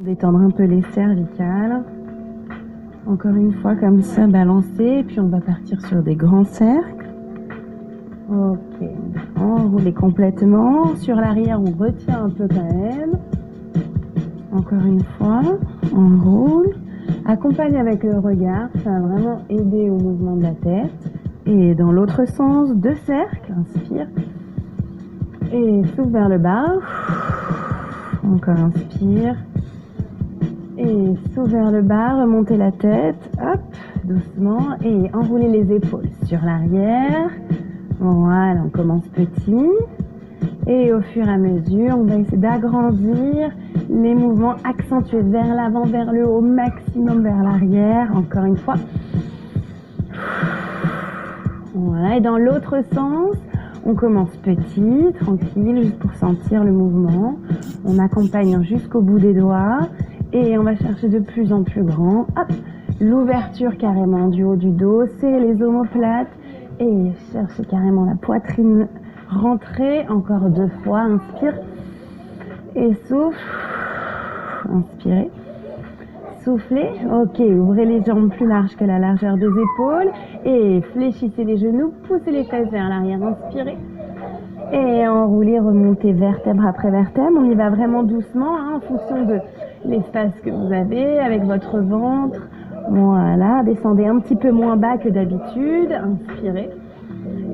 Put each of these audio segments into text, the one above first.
Détendre un peu les cervicales. Encore une fois, comme ça, balancer. Puis on va partir sur des grands cercles. Ok. Enrouler complètement. Sur l'arrière, on retient un peu quand même. Encore une fois, on roule. Accompagne avec le regard. Ça va vraiment aider au mouvement de la tête. Et dans l'autre sens, 2 cercles. Inspire. Et souffle vers le bas. Encore inspire. Et souffle vers le bas, remontez la tête, hop, doucement, et enroulez les épaules sur l'arrière. Voilà, on commence petit. Et au fur et à mesure, on va essayer d'agrandir les mouvements, accentuer vers l'avant, vers le haut, maximum vers l'arrière. Encore une fois. Voilà, et dans l'autre sens, on commence petit, tranquille, juste pour sentir le mouvement. On accompagne jusqu'au bout des doigts. Et on va chercher de plus en plus grand. Hop, l'ouverture carrément du haut du dos, serrez les omoplates et cherchez carrément la poitrine rentrée. Encore 2 fois, inspire et souffle. Inspirez, soufflez. Ok, ouvrez les jambes plus larges que la largeur des épaules et fléchissez les genoux, poussez les fesses vers l'arrière. Inspirez. Et enroulez, remontez vertèbre après vertèbre. On y va vraiment doucement en fonction de l'espace que vous avez avec votre ventre. Voilà, descendez un petit peu moins bas que d'habitude. Inspirez.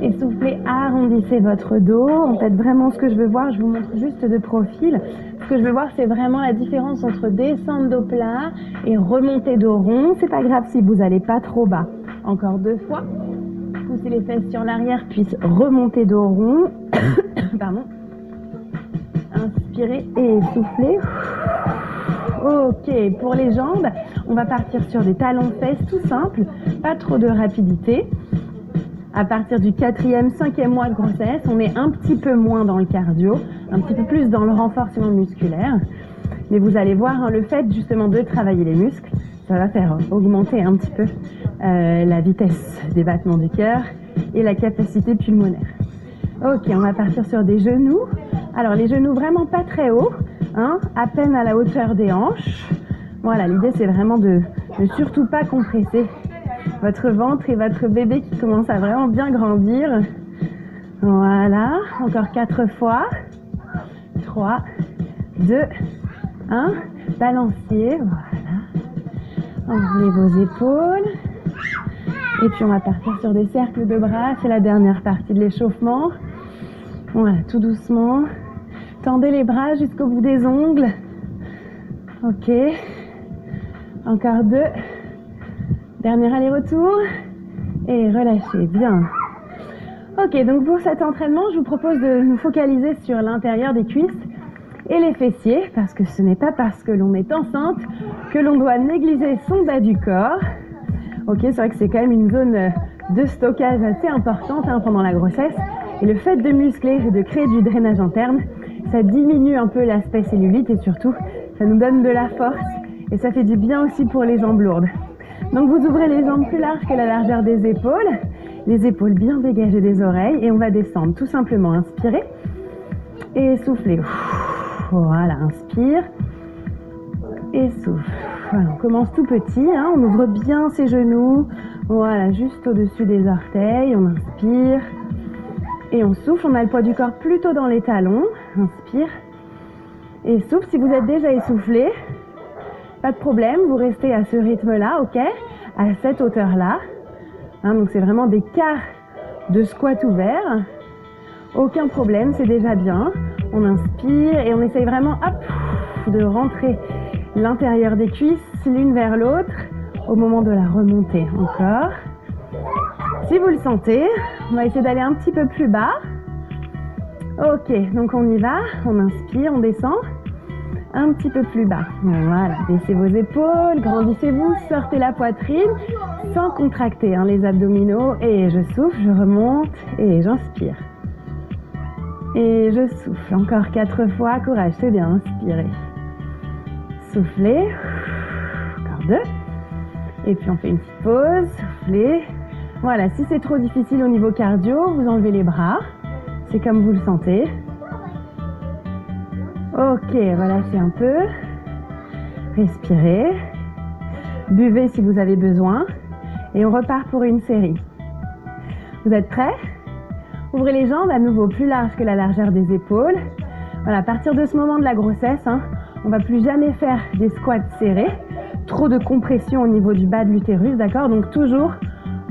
Et soufflez, arrondissez votre dos. En fait, vraiment ce que je veux voir, je vous montre juste de profil. Ce que je veux voir, c'est vraiment la différence entre descendre dos plat et remonter dos rond. C'est pas grave si vous n'allez pas trop bas. Encore 2 fois. Poussez les fesses sur l'arrière, puis remontez dos rond. Pardon. Inspirez et soufflez. Ok, pour les jambes, on va partir sur des talons-fesses tout simples, pas trop de rapidité. À partir du 4e, 5e mois de grossesse, on est un petit peu moins dans le cardio, un petit peu plus dans le renforcement musculaire. Mais vous allez voir, hein, le fait justement de travailler les muscles, ça va faire augmenter un petit peu la vitesse des battements du cœur et la capacité pulmonaire. Ok, on va partir sur des genoux. Alors les genoux vraiment pas très hauts, hein, à peine à la hauteur des hanches. Voilà, l'idée c'est vraiment de ne surtout pas compresser votre ventre et votre bébé qui commence à vraiment bien grandir. Voilà, encore 4 fois. 3, 2, 1. Balancier, voilà. Enroulez vos épaules. Et puis on va partir sur des cercles de bras. C'est la dernière partie de l'échauffement. Voilà, tout doucement. Tendez les bras jusqu'au bout des ongles. Ok. Encore 2. Dernier aller-retour. Et relâchez, bien. Ok, donc pour cet entraînement, je vous propose de nous focaliser sur l'intérieur des cuisses et les fessiers, parce que ce n'est pas parce que l'on est enceinte que l'on doit négliger son bas du corps. Ok, c'est vrai que c'est quand même une zone de stockage assez importante pendant la grossesse. Et le fait de muscler et de créer du drainage interne, ça diminue un peu l'aspect cellulite et surtout, ça nous donne de la force et ça fait du bien aussi pour les jambes lourdes. Donc vous ouvrez les jambes plus larges que la largeur des épaules, les épaules bien dégagées des oreilles et on va descendre tout simplement. Inspirez et soufflez. Voilà, inspire et souffle. Voilà, on commence tout petit, hein, on ouvre bien ses genoux, voilà, juste au-dessus des orteils, on inspire et on souffle, on a le poids du corps plutôt dans les talons, inspire et souffle. Si vous êtes déjà essoufflé, pas de problème, vous restez à ce rythme-là, ok, à cette hauteur-là, hein, donc c'est vraiment des quarts de squat ouvert, aucun problème, c'est déjà bien, on inspire et on essaye vraiment, hop, de rentrer l'intérieur des cuisses l'une vers l'autre au moment de la remontée. Encore. Si vous le sentez, on va essayer d'aller un petit peu plus bas. Ok, donc on y va. On inspire, on descend. Un petit peu plus bas. Voilà, baissez vos épaules, grandissez-vous, sortez la poitrine sans contracter hein, les abdominaux. Et je souffle, je remonte et j'inspire. Et je souffle. Encore 4 fois. Courage, c'est bien. Inspirez. Soufflez. Encore 2. Et puis on fait une petite pause. Soufflez. Voilà, si c'est trop difficile au niveau cardio, vous enlevez les bras. C'est comme vous le sentez. Ok, relâchez un peu. Respirez. Buvez si vous avez besoin. Et on repart pour une série. Vous êtes prêts? Ouvrez les jambes à nouveau plus larges que la largeur des épaules. Voilà, à partir de ce moment de la grossesse, on ne va plus jamais faire des squats serrés. Trop de compression au niveau du bas de l'utérus, d'accord? Donc toujours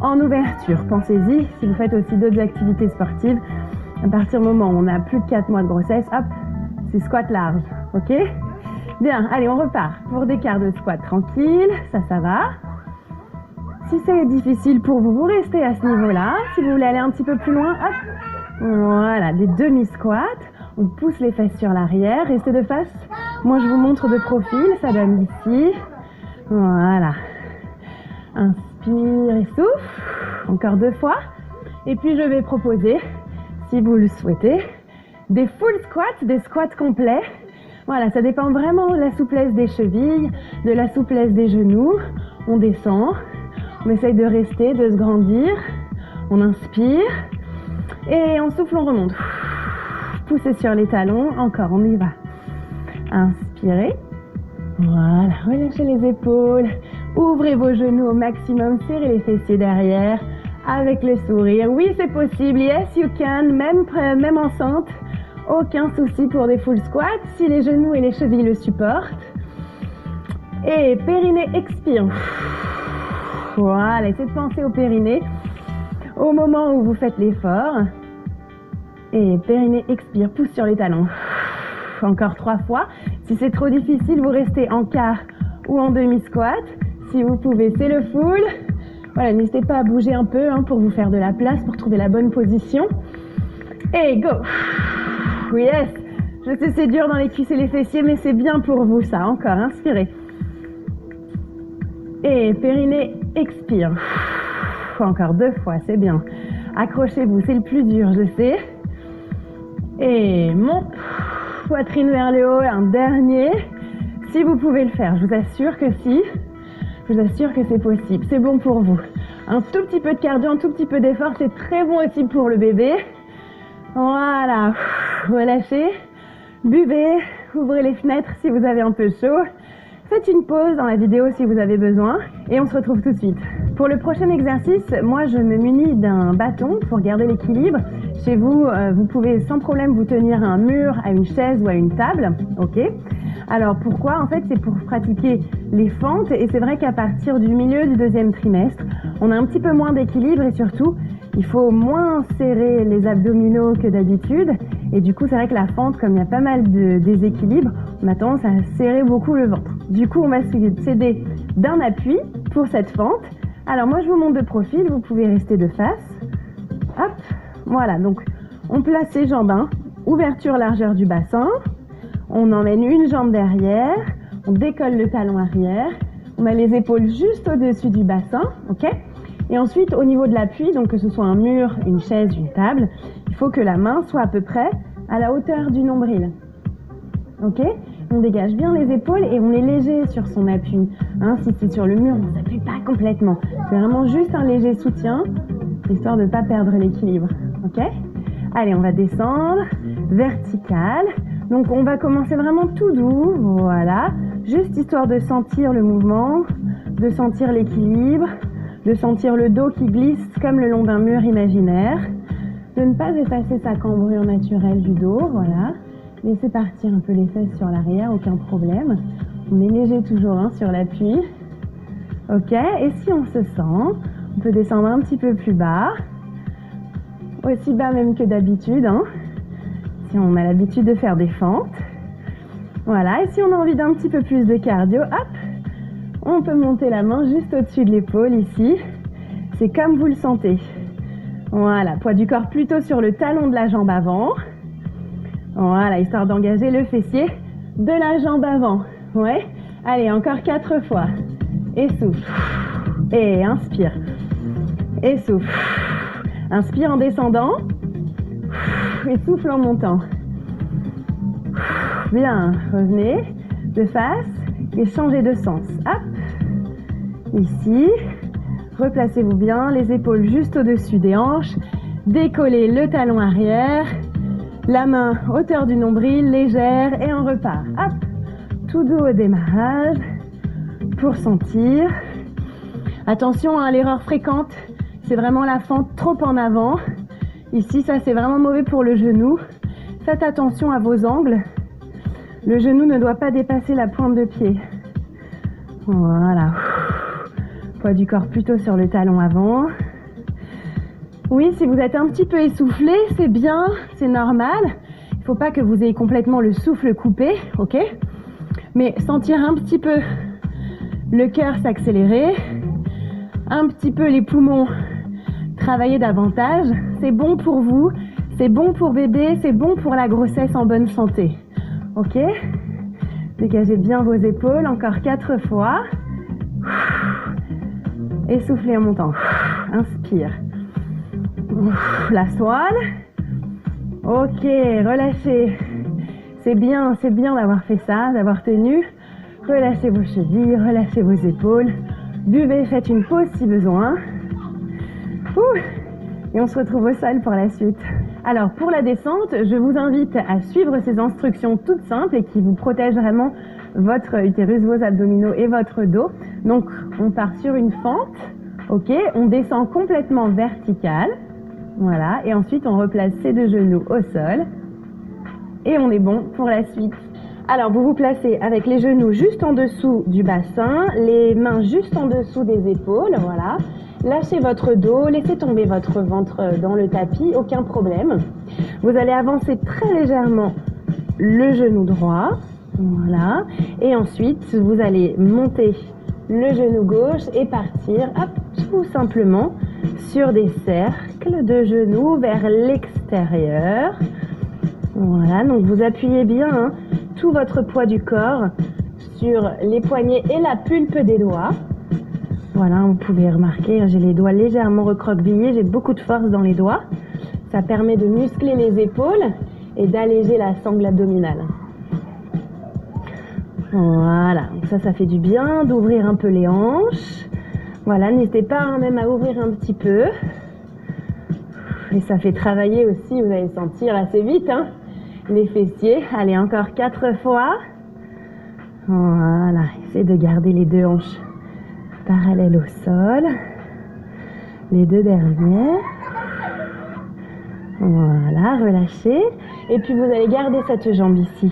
en ouverture. Pensez-y, si vous faites aussi d'autres activités sportives, à partir du moment où on a plus de 4 mois de grossesse, hop, c'est squat large, ok? Bien, allez, on repart pour des quarts de squat tranquille, ça va. Si c'est difficile pour vous, vous restez à ce niveau-là. Si vous voulez aller un petit peu plus loin, hop, voilà, des demi-squats. On pousse les fesses sur l'arrière, restez de face. Moi, je vous montre de profil, ça donne ici. Voilà. Inspire et souffle. Encore 2 fois. Et puis, je vais proposer, si vous le souhaitez, des full squats, des squats complets. Voilà, ça dépend vraiment de la souplesse des chevilles, de la souplesse des genoux. On descend. On essaye de rester, de se grandir. On inspire. Et on souffle, on remonte. Poussez sur les talons. Encore, on y va. Inspirez. Voilà, relâchez les épaules. Ouvrez vos genoux au maximum. Serrez les fessiers derrière. Avec le sourire. Oui, c'est possible. Yes, you can. Même enceinte. Aucun souci pour des full squats. Si les genoux et les chevilles le supportent. Et périnée, expire. Voilà, essayez de penser au périnée au moment où vous faites l'effort. Et périnée, expire, pousse sur les talons. Encore 3 fois. Si c'est trop difficile, vous restez en quart ou en demi-squat. Si vous pouvez, c'est le full. Voilà, n'hésitez pas à bouger un peu pour vous faire de la place, pour trouver la bonne position. Et go! Yes! Je sais, c'est dur dans les cuisses et les fessiers, mais c'est bien pour vous ça. Encore, inspirez. Et périnée, expire. Encore 2 fois, c'est bien. Accrochez-vous, c'est le plus dur, je sais. Et monte. Poitrine vers le haut, un dernier. Si vous pouvez le faire, je vous assure que si. Je vous assure que c'est possible. C'est bon pour vous. Un tout petit peu de cardio, un tout petit peu d'effort, c'est très bon aussi pour le bébé. Voilà. Relâchez. Buvez. Ouvrez les fenêtres si vous avez un peu chaud. Faites une pause dans la vidéo si vous avez besoin et on se retrouve tout de suite. Pour le prochain exercice, moi je me munis d'un bâton pour garder l'équilibre. Chez vous, vous pouvez sans problème vous tenir à un mur, à une chaise ou à une table. Ok. Alors pourquoi? En fait, c'est pour pratiquer les fentes et c'est vrai qu'à partir du milieu du 2e trimestre, on a un petit peu moins d'équilibre et surtout, il faut moins serrer les abdominaux que d'habitude. Et du coup, c'est vrai que la fente, comme il y a pas mal de déséquilibre, on a tendance à serrer beaucoup le ventre. Du coup, on va s'aider d'un appui pour cette fente. Alors moi, je vous montre de profil, vous pouvez rester de face. Hop, voilà, donc on place les jambes, ouverture largeur du bassin. On emmène une jambe derrière, on décolle le talon arrière. On met les épaules juste au-dessus du bassin, ok? Et ensuite, au niveau de l'appui, donc que ce soit un mur, une chaise, une table, il faut que la main soit à peu près à la hauteur du nombril. Ok? On dégage bien les épaules et on est léger sur son appui. Si c'est sur le mur, on ne s'appuie pas complètement. C'est vraiment juste un léger soutien, histoire de ne pas perdre l'équilibre. Ok? Allez, on va descendre, vertical. Donc on va commencer vraiment tout doux, voilà. Juste histoire de sentir le mouvement, de sentir l'équilibre, de sentir le dos qui glisse comme le long d'un mur imaginaire, de ne pas effacer sa cambrure naturelle du dos, voilà. Laissez partir un peu les fesses sur l'arrière, aucun problème. On est léger toujours sur l'appui. Ok, et si on se sent, on peut descendre un petit peu plus bas, aussi bas même que d'habitude, si on a l'habitude de faire des fentes. Voilà, et si on a envie d'un petit peu plus de cardio, hop, on peut monter la main juste au-dessus de l'épaule ici. C'est comme vous le sentez. Voilà, poids du corps plutôt sur le talon de la jambe avant. Voilà, histoire d'engager le fessier de la jambe avant. Ouais. Allez, encore 4 fois. Et souffle. Et inspire. Et souffle. Inspire en descendant. Et souffle en montant. Bien, revenez de face et changez de sens. Hop. Ici. Replacez-vous bien, les épaules juste au-dessus des hanches. Décollez le talon arrière. La main hauteur du nombril, légère, et on repart. Hop, tout doux au démarrage. pour sentir. Attention à l'erreur fréquente, c'est vraiment la fente trop en avant. Ici, ça c'est vraiment mauvais pour le genou. Faites attention à vos angles. Le genou ne doit pas dépasser la pointe de pied. Voilà. Poids du corps plutôt sur le talon avant. Oui, si vous êtes un petit peu essoufflé, c'est bien, c'est normal. Il ne faut pas que vous ayez complètement le souffle coupé, ok? Mais sentir un petit peu le cœur s'accélérer, un petit peu les poumons travailler davantage, c'est bon pour vous, c'est bon pour bébé, c'est bon pour la grossesse en bonne santé. Ok? Dégagez bien vos épaules, encore 4 fois. Et soufflez en montant. Inspire. La toile. Ok, relâchez. C'est bien d'avoir fait ça, d'avoir tenu. Relâchez vos chevilles, relâchez vos épaules. Buvez, faites une pause si besoin. Et on se retrouve au sol pour la suite. Alors pour la descente, je vous invite à suivre ces instructions toutes simples et qui vous protègent vraiment votre utérus, vos abdominaux et votre dos. Donc on part sur une fente, ok, on descend complètement vertical, voilà, et ensuite on replace ses 2 genoux au sol et on est bon pour la suite. Alors vous vous placez avec les genoux juste en dessous du bassin, les mains juste en dessous des épaules, voilà. Lâchez votre dos, laissez tomber votre ventre dans le tapis, aucun problème. Vous allez avancer très légèrement le genou droit, voilà. Et ensuite, vous allez monter le genou gauche et partir, hop, tout simplement sur des cercles de genoux vers l'extérieur. Voilà, donc vous appuyez bien tout votre poids du corps sur les poignets et la pulpe des doigts. Voilà, vous pouvez remarquer, j'ai les doigts légèrement recroquevillés, j'ai beaucoup de force dans les doigts. Ça permet de muscler les épaules et d'alléger la sangle abdominale. Voilà, donc ça fait du bien d'ouvrir un peu les hanches. Voilà, n'hésitez pas même à ouvrir un petit peu. Et ça fait travailler aussi, vous allez sentir assez vite, les fessiers. Allez, encore 4 fois. Voilà, essayez de garder les 2 hanches parallèles au sol. Les 2 dernières. Voilà, relâchez. Et puis vous allez garder cette jambe ici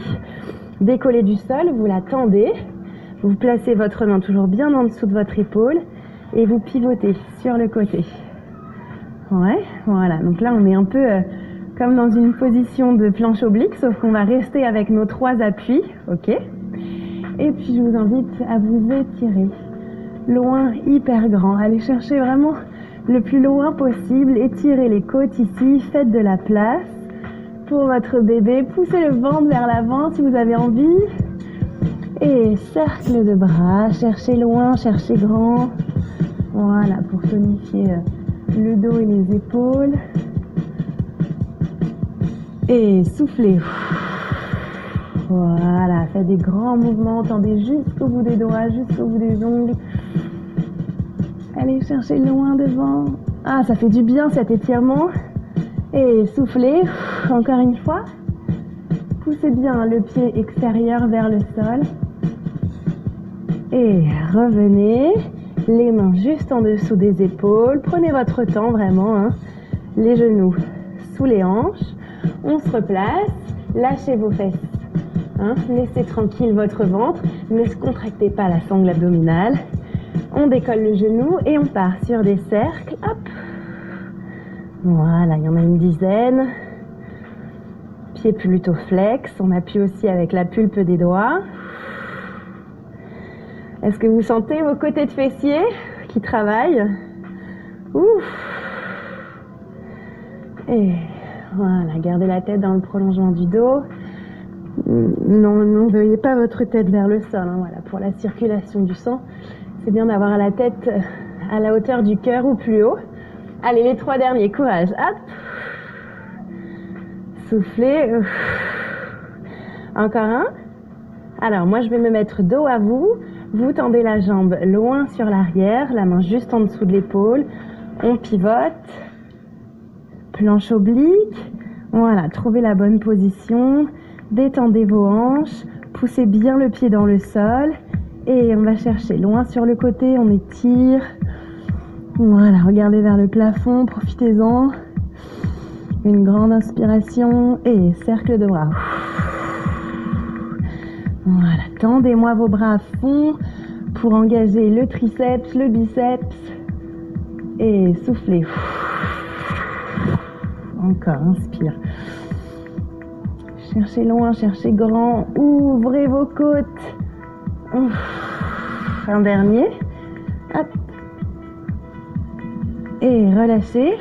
décollée du sol, vous la tendez. Vous placez votre main toujours bien en dessous de votre épaule et vous pivotez sur le côté. Ouais, voilà. Donc là, on est un peu comme dans une position de planche oblique, sauf qu'on va rester avec nos 3 appuis, ok? Et puis, je vous invite à vous étirer loin, hyper grand. Allez chercher vraiment le plus loin possible. Étirez les côtes ici, faites de la place pour votre bébé. Poussez le ventre vers l'avant si vous avez envie. Et cercle de bras, cherchez loin, cherchez grand. Voilà, pour tonifier le dos et les épaules. Et soufflez. Voilà, faites des grands mouvements, tendez jusqu'au bout des doigts, jusqu'au bout des ongles. Allez chercher loin devant. Ah, ça fait du bien cet étirement. Et soufflez, encore une fois. Poussez bien le pied extérieur vers le sol. Et revenez, les mains juste en dessous des épaules. Prenez votre temps vraiment, les genoux sous les hanches. On se replace, lâchez vos fesses. Laissez tranquille votre ventre, ne contractez pas la sangle abdominale. On décolle le genou et on part sur des cercles. Hop. Voilà, il y en a une dizaine. Pieds plutôt flex. On appuie aussi avec la pulpe des doigts. Est-ce que vous sentez vos côtés de fessiers qui travaillent? Ouf. Et voilà, gardez la tête dans le prolongement du dos. Non, veuillez pas votre tête vers le sol. Voilà, pour la circulation du sang, c'est bien d'avoir la tête à la hauteur du cœur ou plus haut. Allez, les 3 derniers, courage. Hop. Soufflez. Encore un. Alors, moi, je vais me mettre dos à vous. Vous tendez la jambe loin sur l'arrière, la main juste en dessous de l'épaule. On pivote. Planche oblique. Voilà, trouvez la bonne position. Détendez vos hanches. Poussez bien le pied dans le sol. Et on va chercher loin sur le côté, on étire. Voilà, regardez vers le plafond, profitez-en. Une grande inspiration et cercle de bras. Voilà, tendez-moi vos bras à fond pour engager le triceps, le biceps. Et soufflez. Encore, inspire. Cherchez loin, cherchez grand. Ouvrez vos côtes. Un dernier. Hop. Et relâchez.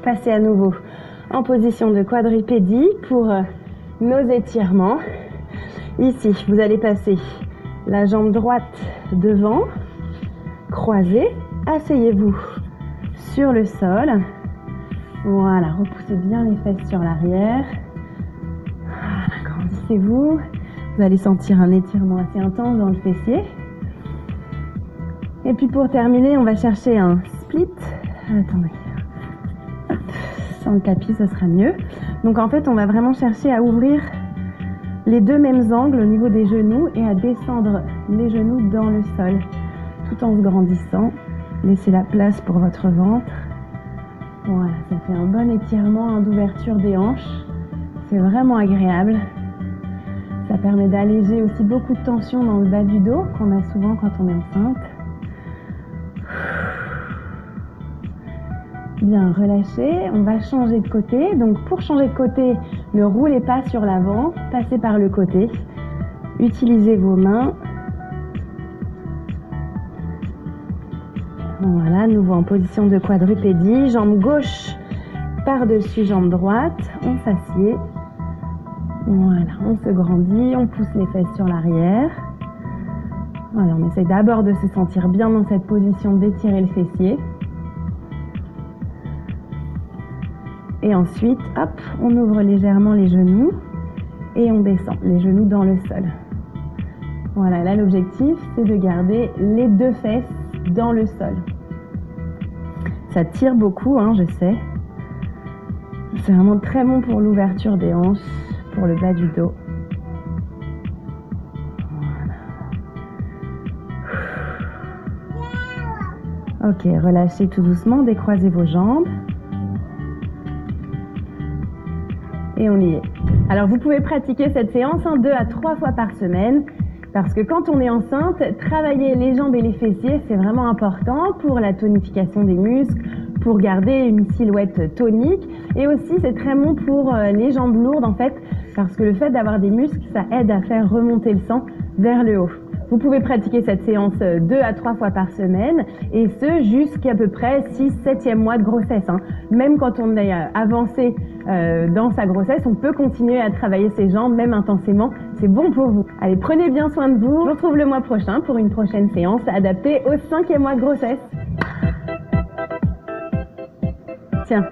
Passez à nouveau en position de quadrupédie pour nos étirements. Ici, vous allez passer la jambe droite devant, croisez, asseyez-vous sur le sol. Voilà, repoussez bien les fesses sur l'arrière. Voilà, grandissez-vous. Vous allez sentir un étirement assez intense dans le fessier. Et puis pour terminer, on va chercher un split. Attendez. Hop. Sans le tapis, ce sera mieux. Donc en fait, on va vraiment chercher à ouvrir les deux mêmes angles au niveau des genoux et à descendre les genoux dans le sol, tout en se grandissant. Laissez la place pour votre ventre. Voilà, ça fait un bon étirement d'ouverture des hanches. C'est vraiment agréable. Ça permet d'alléger aussi beaucoup de tension dans le bas du dos qu'on a souvent quand on est enceinte. Bien, relâchez. On va changer de côté. Donc pour changer de côté, ne roulez pas sur l'avant, passez par le côté. Utilisez vos mains. Voilà, nouveau en position de quadrupédie. Jambe gauche par-dessus jambe droite. On s'assied. Voilà, on se grandit, on pousse les fesses sur l'arrière. Voilà, on essaye d'abord de se sentir bien dans cette position, d'étirer le fessier. Et ensuite, hop, on ouvre légèrement les genoux et on descend les genoux dans le sol. Voilà, là l'objectif, c'est de garder les deux fesses dans le sol. Ça tire beaucoup, hein, je sais. C'est vraiment très bon pour l'ouverture des hanches, pour le bas du dos. Voilà. Ok, relâchez tout doucement, décroisez vos jambes. Et on y est. Alors vous pouvez pratiquer cette séance 2 à 3 fois par semaine parce que quand on est enceinte, travailler les jambes et les fessiers, c'est vraiment important pour la tonification des muscles, pour garder une silhouette tonique et aussi c'est très bon pour les jambes lourdes en fait parce que le fait d'avoir des muscles, ça aide à faire remonter le sang vers le haut. Vous pouvez pratiquer cette séance 2 à 3 fois par semaine et ce jusqu'à peu près 6-7e mois de grossesse. Même quand on est avancé dans sa grossesse, on peut continuer à travailler ses jambes même intensément. C'est bon pour vous. Allez, prenez bien soin de vous. Je vous retrouve le mois prochain pour une prochaine séance adaptée au 5e mois de grossesse. Tiens.